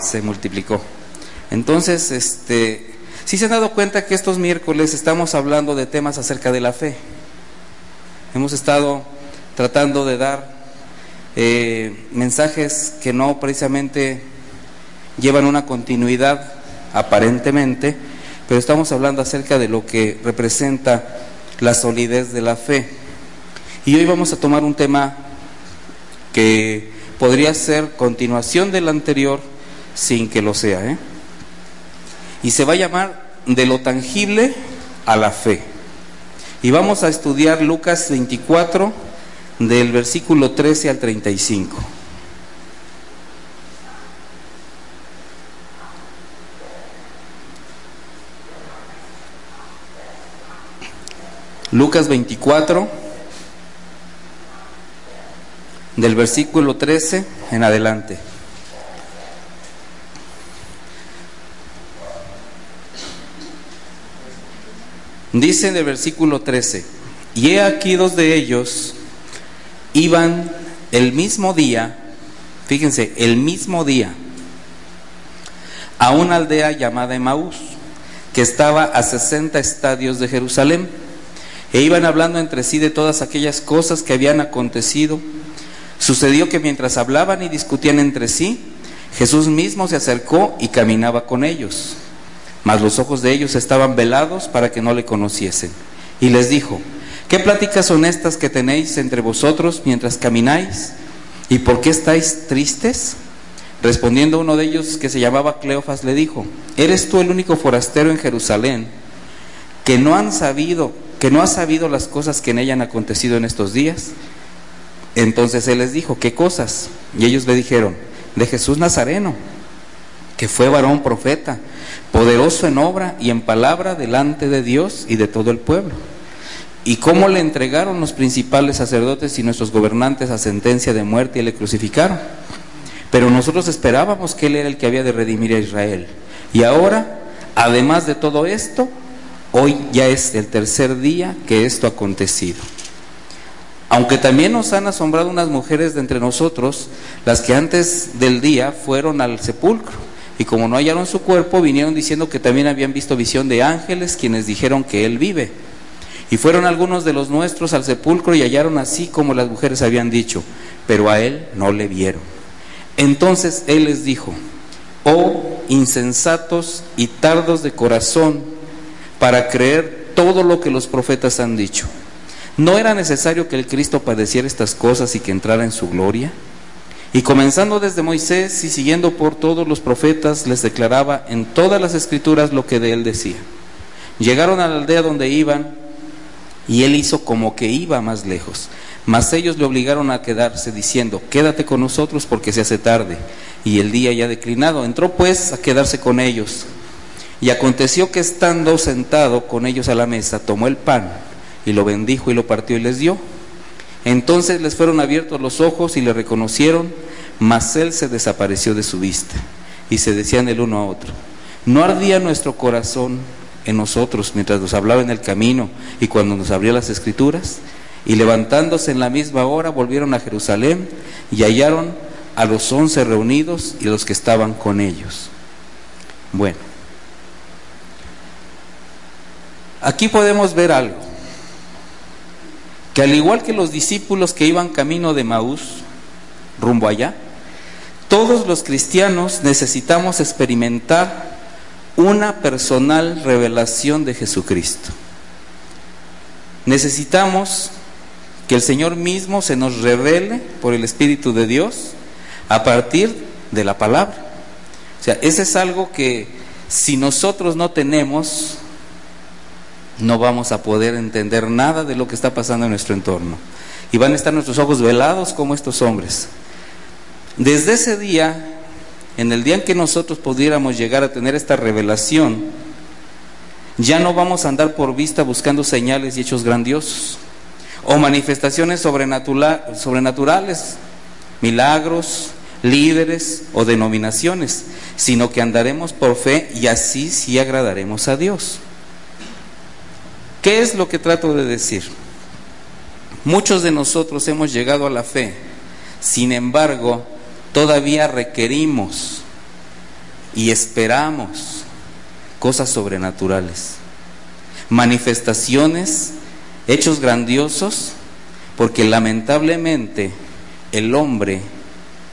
se multiplicó. Entonces, ¿sí se han dado cuenta que estos miércoles estamos hablando de temas acerca de la fe? Hemos estado tratando de dar mensajes que no precisamente llevan una continuidad aparentemente, pero estamos hablando acerca de lo que representa la solidez de la fe. Y hoy vamos a tomar un tema que podría ser continuación del anterior sin que lo sea, y se va a llamar de lo tangible a la fe. Y vamos a estudiar Lucas 24 del versículo 13 al 35. Lucas 24 del versículo 13 en adelante. Dice en el versículo 13: y he aquí dos de ellos iban el mismo día, fíjense, el mismo día, a una aldea llamada Emaús, que estaba a 60 estadios de Jerusalén, e iban hablando entre sí de todas aquellas cosas que habían acontecido. Sucedió que mientras hablaban y discutían entre sí, Jesús mismo se acercó y caminaba con ellos, mas los ojos de ellos estaban velados para que no le conociesen. Y les dijo: ¿qué pláticas son estas que tenéis entre vosotros mientras camináis? ¿Y por qué estáis tristes? Respondiendo uno de ellos, que se llamaba Cleofas, le dijo: ¿eres tú el único forastero en Jerusalén que no ha sabido las cosas que en ella han acontecido en estos días? Entonces él les dijo: ¿qué cosas? Y ellos le dijeron: de Jesús Nazareno, que fue varón profeta, poderoso en obra y en palabra delante de Dios y de todo el pueblo, y cómo le entregaron los principales sacerdotes y nuestros gobernantes a sentencia de muerte y le crucificaron. Pero nosotros esperábamos que él era el que había de redimir a Israel. Y ahora, además de todo esto, hoy ya es el tercer día que esto ha acontecido. Aunque también nos han asombrado unas mujeres de entre nosotros, las que antes del día fueron al sepulcro, y como no hallaron su cuerpo, vinieron diciendo que también habían visto visión de ángeles, quienes dijeron que él vive. Y fueron algunos de los nuestros al sepulcro y hallaron así como las mujeres habían dicho, pero a él no le vieron. Entonces él les dijo: oh insensatos y tardos de corazón, para creer todo lo que los profetas han dicho. ¿No era necesario que el Cristo padeciera estas cosas y que entrara en su gloria? Y comenzando desde Moisés y siguiendo por todos los profetas, les declaraba en todas las escrituras lo que de él decía. Llegaron a la aldea donde iban, y él hizo como que iba más lejos, mas ellos le obligaron a quedarse, diciendo: quédate con nosotros porque se hace tarde, y el día ya declinado. Entró pues a quedarse con ellos. Y aconteció que estando sentado con ellos a la mesa, tomó el pan, y lo bendijo y lo partió y les dio. Entonces les fueron abiertos los ojos y le reconocieron, mas él se desapareció de su vista. Y se decían el uno a otro: ¿no ardía nuestro corazón en nosotros mientras nos hablaba en el camino y cuando nos abría las escrituras? Y levantándose en la misma hora volvieron a Jerusalén y hallaron a los 11 reunidos y los que estaban con ellos. Bueno, aquí podemos ver algo, que al igual que los discípulos que iban camino de Emaús, rumbo allá, todos los cristianos necesitamos experimentar una personal revelación de Jesucristo. Necesitamos que el Señor mismo se nos revele por el Espíritu de Dios a partir de la palabra. O sea, ese es algo que si nosotros no tenemos, no vamos a poder entender nada de lo que está pasando en nuestro entorno. Y van a estar nuestros ojos velados como estos hombres. Desde ese día, en el día en que nosotros pudiéramos llegar a tener esta revelación, ya no vamos a andar por vista buscando señales y hechos grandiosos o manifestaciones sobrenaturales, milagros, líderes o denominaciones, sino que andaremos por fe y así sí agradaremos a Dios. ¿Qué es lo que trato de decir? Muchos de nosotros hemos llegado a la fe, sin embargo, todavía requerimos y esperamos cosas sobrenaturales, manifestaciones, hechos grandiosos, porque lamentablemente el hombre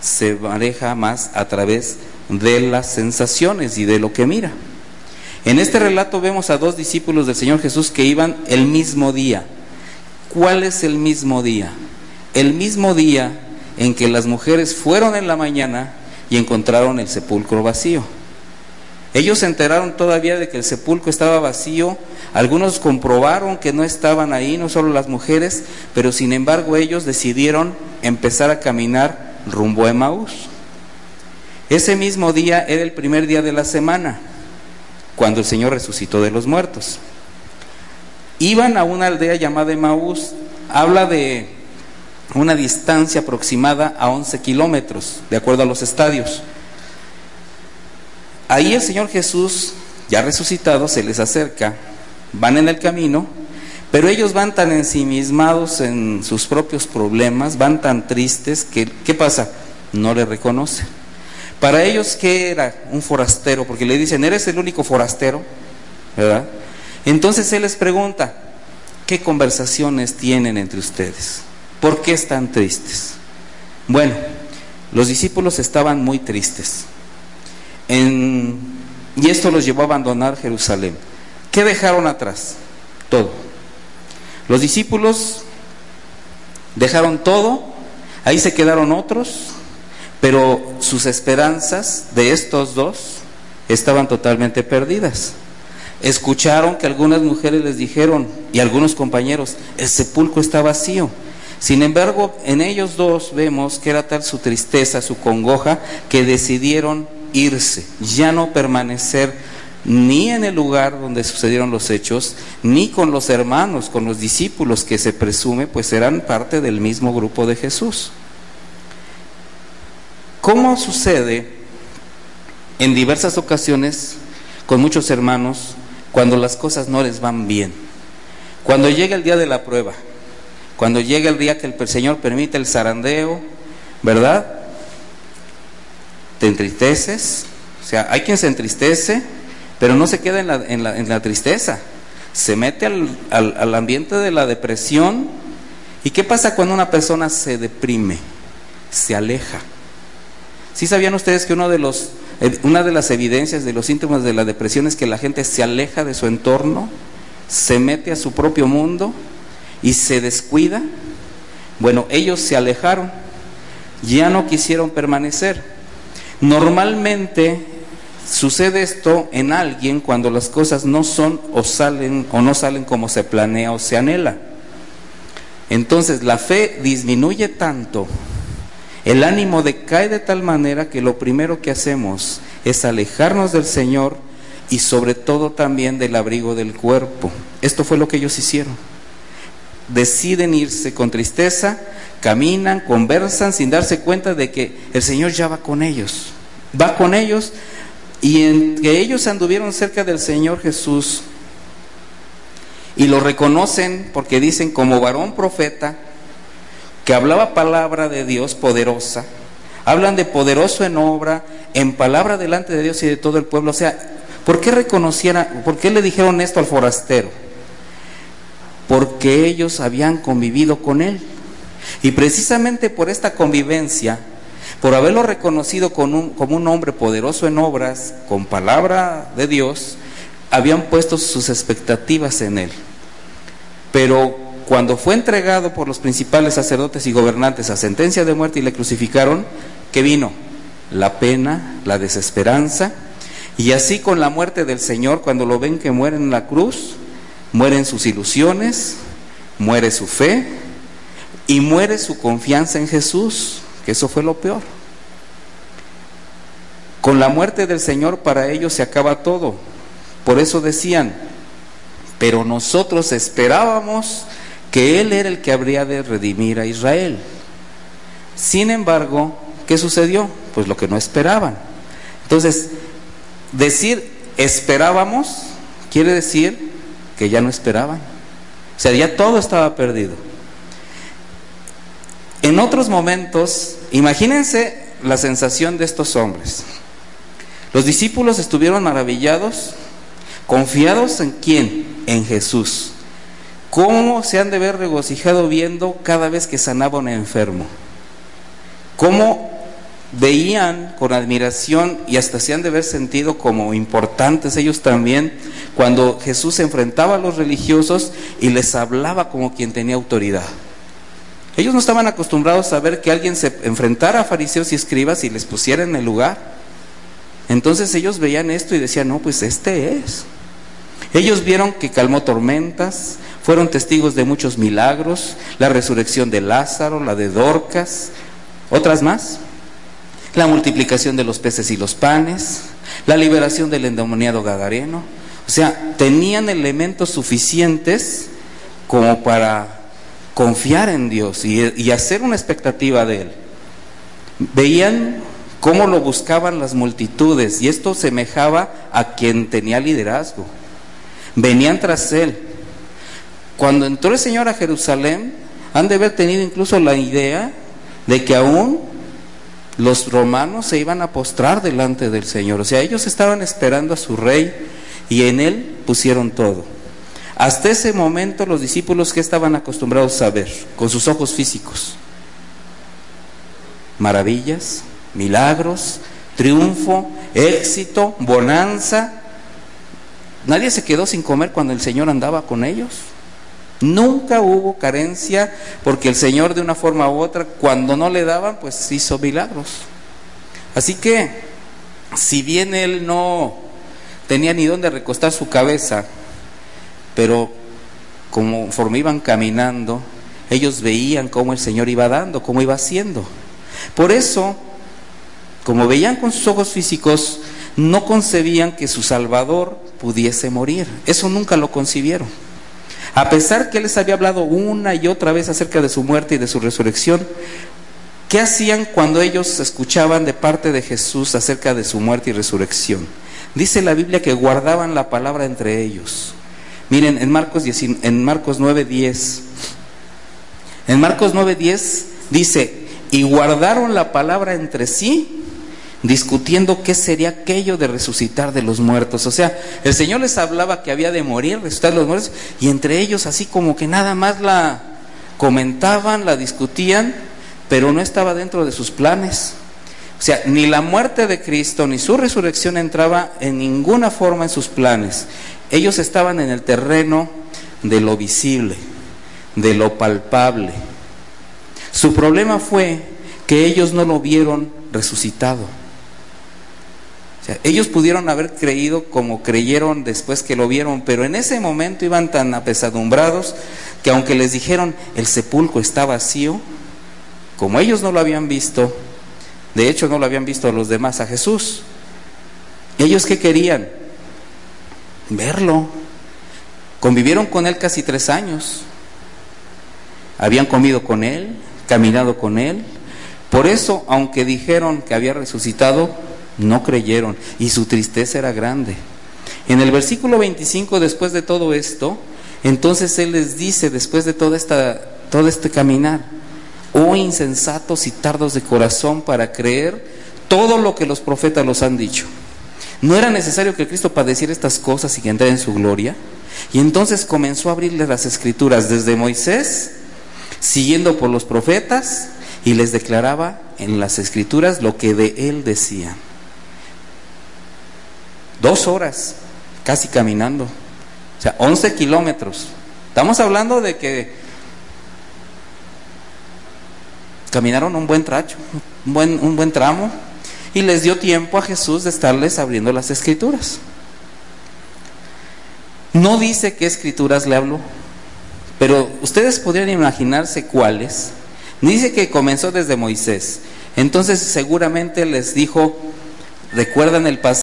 se maneja más a través de las sensaciones y de lo que mira. En este relato vemos a dos discípulos del Señor Jesús que iban el mismo día. ¿Cuál es el mismo día? El mismo día en que las mujeres fueron en la mañana y encontraron el sepulcro vacío. Ellos se enteraron todavía de que el sepulcro estaba vacío. Algunos comprobaron que no estaban ahí, no solo las mujeres, pero sin embargo ellos decidieron empezar a caminar rumbo a Emaús. Ese mismo día era el primer día de la semana, cuando el Señor resucitó de los muertos. Iban a una aldea llamada Emaús. Habla de una distancia aproximada a 11 kilómetros, de acuerdo a los estadios. Ahí el Señor Jesús, ya resucitado, se les acerca, van en el camino, pero ellos van tan ensimismados en sus propios problemas, van tan tristes que, ¿qué pasa? No le reconocen. Para ellos, ¿qué era? Un forastero, porque le dicen, ¿eres el único forastero? ¿Verdad? Entonces Él les pregunta, ¿qué conversaciones tienen entre ustedes? ¿Por qué están tristes? Bueno, los discípulos estaban muy tristes. Y esto los llevó a abandonar Jerusalén. ¿Qué dejaron atrás? Todo. Los discípulos dejaron todo, ahí se quedaron otros, pero sus esperanzas de estos dos estaban totalmente perdidas. Escucharon que algunas mujeres les dijeron, y algunos compañeros, el sepulcro está vacío. Sin embargo, en ellos dos vemos que era tal su tristeza, su congoja, que decidieron irse, ya no permanecer ni en el lugar donde sucedieron los hechos, ni con los hermanos, con los discípulos que se presume pues eran parte del mismo grupo de Jesús. ¿Cómo sucede en diversas ocasiones con muchos hermanos cuando las cosas no les van bien? Cuando llega el día de la prueba, cuando llega el día que el Señor permite el zarandeo, ¿verdad? Te entristeces. O sea, hay quien se entristece, pero no se queda en la tristeza, se mete al ambiente de la depresión. ¿Y qué pasa cuando una persona se deprime? Se aleja. ¿Sí sabían ustedes que una de las evidencias de los síntomas de la depresión es que la gente se aleja de su entorno, se mete a su propio mundo y se descuida? Bueno, ellos se alejaron, ya no quisieron permanecer. Normalmente sucede esto en alguien cuando las cosas no son o no salen como se planea o se anhela. Entonces la fe disminuye tanto, el ánimo decae de tal manera que lo primero que hacemos es alejarnos del Señor y sobre todo también del abrigo del cuerpo. Esto fue lo que ellos hicieron. Deciden irse con tristeza, caminan, conversan sin darse cuenta de que el Señor ya va con ellos. Va con ellos, y en que ellos anduvieron cerca del Señor Jesús y lo reconocen porque dicen, como varón profeta que hablaba palabra de Dios poderosa, hablan de poderoso en obra, en palabra delante de Dios y de todo el pueblo. O sea, ¿por qué le dijeron esto al forastero? Porque ellos habían convivido con él, y precisamente por esta convivencia, por haberlo reconocido como un hombre poderoso en obras, con palabra de Dios, habían puesto sus expectativas en él. Pero cuando fue entregado por los principales sacerdotes y gobernantes a sentencia de muerte y le crucificaron, ¿qué vino? La pena, la desesperanza. Y así con la muerte del Señor, cuando lo ven que muere en la cruz, mueren sus ilusiones, muere su fe y muere su confianza en Jesús, que eso fue lo peor. Con la muerte del Señor para ellos se acaba todo. Por eso decían, pero nosotros esperábamos que Él era el que habría de redimir a Israel. Sin embargo, ¿qué sucedió? Pues lo que no esperaban. Entonces, decir esperábamos quiere decir que ya no esperaban. O sea, ya todo estaba perdido. En otros momentos, imagínense la sensación de estos hombres. Los discípulos estuvieron maravillados, confiados ¿en quién? En Jesús. ¿Cómo se han de ver regocijado viendo cada vez que sanaba a un enfermo? ¿Cómo veían con admiración y hasta se han de haber sentido como importantes ellos también cuando Jesús se enfrentaba a los religiosos y les hablaba como quien tenía autoridad? Ellos no estaban acostumbrados a ver que alguien se enfrentara a fariseos y escribas y les pusiera en el lugar. Entonces ellos veían esto y decían, no, pues este es. Ellos vieron que calmó tormentas, fueron testigos de muchos milagros, la resurrección de Lázaro, la de Dorcas, otras más, la multiplicación de los peces y los panes, la liberación del endemoniado gadareno. O sea, tenían elementos suficientes como para confiar en Dios y hacer una expectativa de Él. Veían cómo lo buscaban las multitudes y esto semejaba a quien tenía liderazgo. Venían tras Él. Cuando entró el Señor a Jerusalén, han de haber tenido incluso la idea de que aún los romanos se iban a postrar delante del Señor. O sea, ellos estaban esperando a su rey y en Él pusieron todo. Hasta ese momento los discípulos, ¿qué estaban acostumbrados a ver? Con sus ojos físicos. Maravillas, milagros, triunfo, éxito, bonanza. Nadie se quedó sin comer cuando el Señor andaba con ellos. Nunca hubo carencia porque el Señor de una forma u otra, cuando no le daban, pues hizo milagros. Así que, si bien Él no tenía ni dónde recostar su cabeza, pero conforme iban caminando, ellos veían cómo el Señor iba dando, cómo iba haciendo. Por eso, como veían con sus ojos físicos, no concebían que su Salvador pudiese morir. Eso nunca lo concibieron. A pesar que Él les había hablado una y otra vez acerca de su muerte y de su resurrección, ¿qué hacían cuando ellos escuchaban de parte de Jesús acerca de su muerte y resurrección? Dice la Biblia que guardaban la palabra entre ellos. Miren, en Marcos 9:10. En Marcos 9:10 dice, y guardaron la palabra entre sí, discutiendo qué sería aquello de resucitar de los muertos. O sea, el Señor les hablaba que había de morir, resucitar de los muertos, y entre ellos así como que nada más la comentaban, la discutían, pero no estaba dentro de sus planes. O sea, ni la muerte de Cristo ni su resurrección entraba en ninguna forma en sus planes. Ellos estaban en el terreno de lo visible, de lo palpable. Su problema fue que ellos no lo vieron resucitado. O sea, ellos pudieron haber creído como creyeron después que lo vieron, pero en ese momento iban tan apesadumbrados que aunque les dijeron el sepulcro está vacío, como ellos no lo habían visto, de hecho no lo habían visto a los demás, a Jesús, ellos ¿qué querían? Verlo. Convivieron con Él casi 3 años, habían comido con Él, caminado con Él. Por eso, aunque dijeron que había resucitado, no creyeron y su tristeza era grande. En el versículo 25, después de todo esto, entonces Él les dice, después de todo este caminar, oh insensatos y tardos de corazón para creer todo lo que los profetas los han dicho. ¿No era necesario que Cristo padeciera estas cosas y que entrara en su gloria? Y entonces comenzó a abrirles las escrituras desde Moisés, siguiendo por los profetas, y les declaraba en las escrituras lo que de Él decían. 2 horas casi caminando, o sea, 11 kilómetros. Estamos hablando de que caminaron un buen tracho, un buen tramo, y les dio tiempo a Jesús de estarles abriendo las escrituras. No dice qué escrituras le habló, pero ustedes podrían imaginarse cuáles. Dice que comenzó desde Moisés. Entonces seguramente les dijo, ¿recuerdan el pasaje?